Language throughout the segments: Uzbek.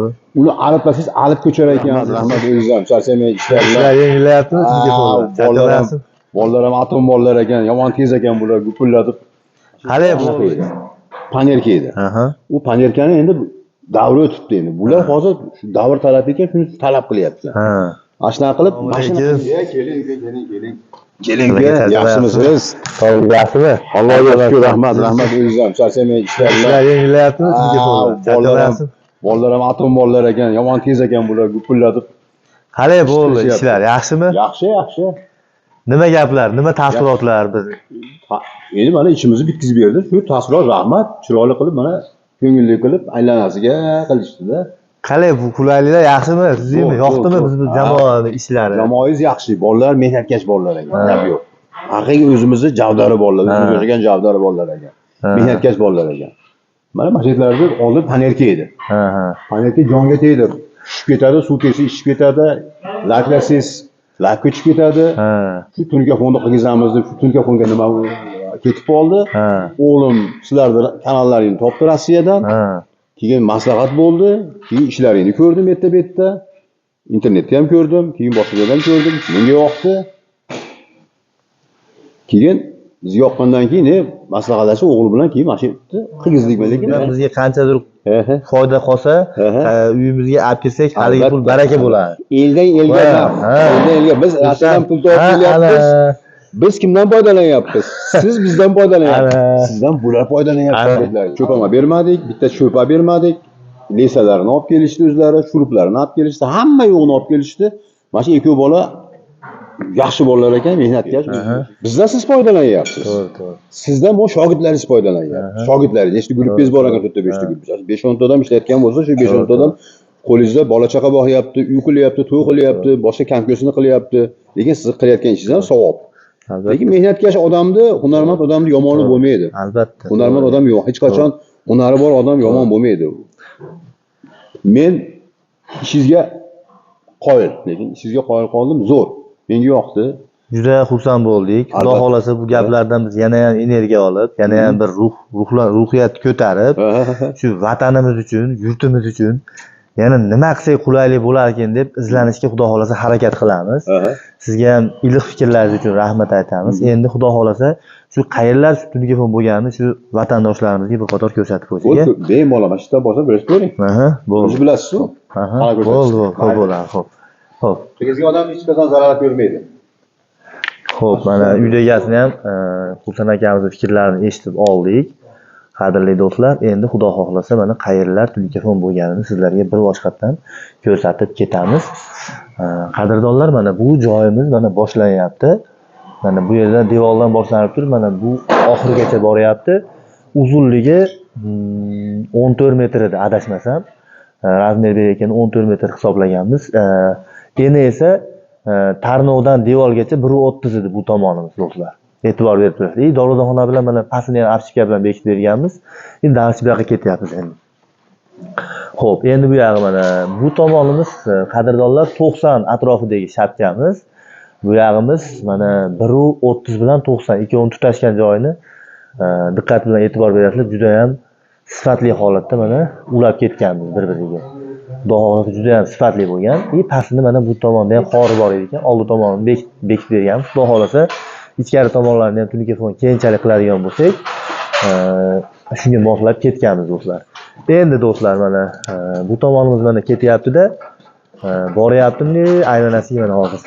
to'g'ri. Uni aliblasangiz alib ko'char ekan. Rahmat o'zingiz ham charchamay ishlar yengilyaptimi sizga to'g'ri. Bolalar ham atom bolalar ekan, yomon tez ekan bular gupillatib. Qanday bu? Panerka edi. U panerkani endi davri o'tibdi endi. Bular hozir shu davr talab ekan, shuni talab qilyapti. Ashuna qilib, mashina keling. Yaxshimisiz? Yaxshimi? Allohga shukr, rahmat o'zingiz ham charchamay ishlar yengilyaptimi sizga to'g'ri. Bolalar ham atom bolalar ekan, yomon tez ekan bular gupillatib. Qanday bo'ldi ishlar? Yaxshimi? Yaxshi. Nima gaplar, nima taassurotlar biz? Endi mana ichimizni bitkizib berdi. Shu taassurot rahmat, chiroyli qilib mana ko'ngilli qilib aylanasiga qilishdi-da. Qalay bu qulayliklar yaxshimi? Sizga yoqdimi biz jamoaning ishlari? Jamoangiz yaxshi, bolalar mehnatkash bolalar ekan. Gap yo'q. Haqiqiy o'zimizni javdari bolalar, o'zimiz yashagan javdari bolalar ekan. Mehnatkash bolalar ekan. Mana masjidlarda oldin panerka edi. Panerka jonga tegdi. Tushib ketadi, suv tegsa ishib ketadi. Laklasiz lak ko'chib ketadi. Shu tunga fonda qilganimizni, shu tunga fonga nima ketib qoldi. O'g'lim sizlarni kanallaringizni topdi Rossiyadan. Keyin maslahat bo'ldi. Keyin ishlaringni ko'rdim erta-betda. Internetda ham ko'rdim, keyin boshqa yerdan ko'rdim. Menga yoqdi. Keyin biz yoqqandan keyin maslahatlashib o'g'il bilan keyin mana shu yerda qilgizdik, lekin bizga qanchadir foyda qolsa, uyimizga olib kelsak, haligi pul baraka bo'ladi. Eldan elga biz Rossiyadan pul topib kelyapmiz. Biz kimdan foydalanyapmiz? Siz bizdan foydalanyapsiz. Sizdan bular foydalanyapti. Cho'pama bermadik, bitta cho'pa bermadik. Lesalarni olib kelishdi o'zlari, shuruplarni olib kelishdi, hamma yo'g'ini olib kelishdi. Mana shu ikki bola yaxshi bolalar ekan, mehnatkash. Bizdan siz foydalanyapsiz. To'g'ri. Sizdan bu shogirdlaringiz foydalanyapti. Shogirdlaringiz nechta guruhingiz bor ekan, to'rtta 5 ta guruh. 5-10 ta odam ishlayotgan bo'lsa, shu 5-10 ta odam qo'lingizda bola chaqa boqyapti, uy qilyapti, to'y qilyapti, boshqa kamkosini qilyapti. Lekin siz qilayotgan ishingiz ham savob. Lekin mehnatkash odamni, hunarmand odamni yomoni bo'lmaydi. Albatta. Hunarmand odam yo'q, hech qachon hunari bor odam yomon bo'lmaydi. Men ishingizga qoyil, lekin ishingizga qoyil qoldim, zo'r. Menga yoqdi. Juda xursand bo'ldik. Xudo xolasa bu gaplardan biz yana ham energiya olib, yana ham bir ruhiyat ko'tarib, shu vatanimiz uchun, yurtimiz uchun yana nima qilsak qulaylik bo'lar ekan deb izlanishga xudo xolasa harakat qilamiz. Sizga ham iliq fikrlaringiz uchun rahmat aytamiz. Endi xudo xolasa shu qayerlar shu telefon bo'lganini shu vatandoshlarimizga bir qator ko'rsatib qo'ysak. Bemalol mana shu yerda bo'lsa bilib ko'ring. Bo'ldi. O'zingiz bilasiz-ku. Bo'ldi, bo'ladi. Xo'p. Tegizga odam hech qachon zarar ko'rmaydi. Xo'p, mana uyda egasini ham Xursand akamizning fikrlarini eshitib oldik. Qadrli do'stlar, endi xudo xohlasa mana qayerlar telefon bo'lganini sizlarga bir boshqatdan ko'rsatib ketamiz. Qadrdonlar, mana bu joyimiz mana boshlanyapti. Mana bu yerdan devordan boshlanib turib, mana bu oxirigacha boryapti. Uzunligi 14 metr edi, adashmasam. Razmer bergan 14 metr hisoblaganmiz. Eni esa Tarnovdan devorgacha 1.30 edi bu tomonimiz, do'stlar. E'tibor berib turasiz. Dorixona bilan mana pastini ham archika bilan bekitib berganmiz. Endi darschi bu yoqqa ketyapmiz endi. Xo'p, endi bu yog'i mana bu tomonimiz qadrdonlar 90 atrofidagi shapkamiz. Bu yog'imiz mana 1.30 bilan 90 ikkovini tutashgan joyini diqqat bilan e'tibor berasizlar, juda ham sifatli holatda mana ulab ketganmiz bir-biriga. Xudo xolasa juda ham sifatli bo'lgan. Pastini mana bu tomonda ham qori bor ekan, oldi tomonini bekitib berganmiz. Xudo xolasa ichkari tomonlarni ham telefon keyinchalik qiladigan bo'lsak, shunga moslab ketganmiz do'stlar. Endi do'stlar mana bu tomonimiz mana ketyapti-da, boryaptimni aylanasiga mana hozir.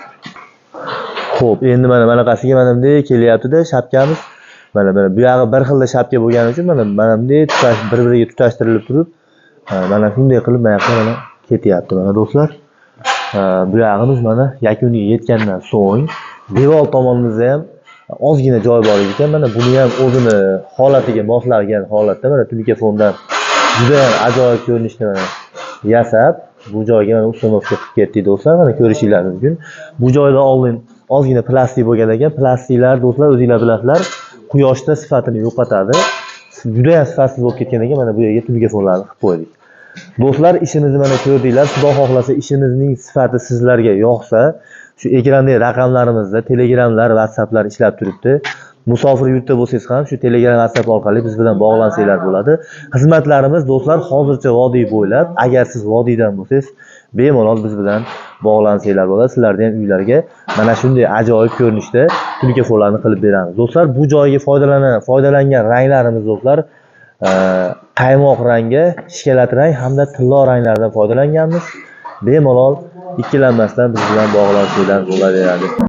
Xo'p, endi mana bunaqasiga mana bunday kelyapti-da shapkamiz. Mana bu yog'i bir xilda shapka bo'lgani uchun mana bunday bir-biriga tutashtirilib turib, mana shunday qilib mana mana ketyapti mana do'stlar. Bu yog'imiz mana yakuniga yetgandan so'ng devor tomonimizda ham ozgina joy bor ekan. Mana buni ham o'zini holatiga moslagan holatda mana telefondan juda ham ajoyib ko'rinishda mana yasab bu joyga mana uстановка qilib ketdik do'stlar. Mana ko'rishingiz mumkin. Bu joyda oldin ozgina plastik bo'lgan ekan. Plastiklar do'stlar o'zingizlar bilasizlar, quyoshda sifatini yo'qotadi. Juda ham sifatsiz bo'lib ketgan ekan. Mana bu yerga telefonlarni qilib qo'ydik. Do'stlar, ishimizni mana ko'rdinglar. Xudo xohlasa ishimizning sifati sizlarga yoqsa, shu ekrandagi raqamlarimizda Telegramlar, WhatsApplar ishlab turibdi. musofir yurtda bo'lsangiz ham shu Telegram WhatsApp orqali biz bilan bog'lansanglar bo'ladi. Xizmatlarimiz do'stlar hozircha vodiy bo'ylab. Agar siz vodiydan bo'lsangiz, bemalol biz bilan bog'lansanglar bo'ladi. Sizlarning ham uylarga mana shunday ajoyib ko'rinishda telefonlarni qilib beramiz. Do'stlar, bu joyga foydalangan ranglarimiz do'stlar qaymoq rangi, shikolat rang hamda tillo ranglardan foydalanganmiz. Bemalol ikkilanmasdan biz bilan bog'lansanglar bo'laveradi.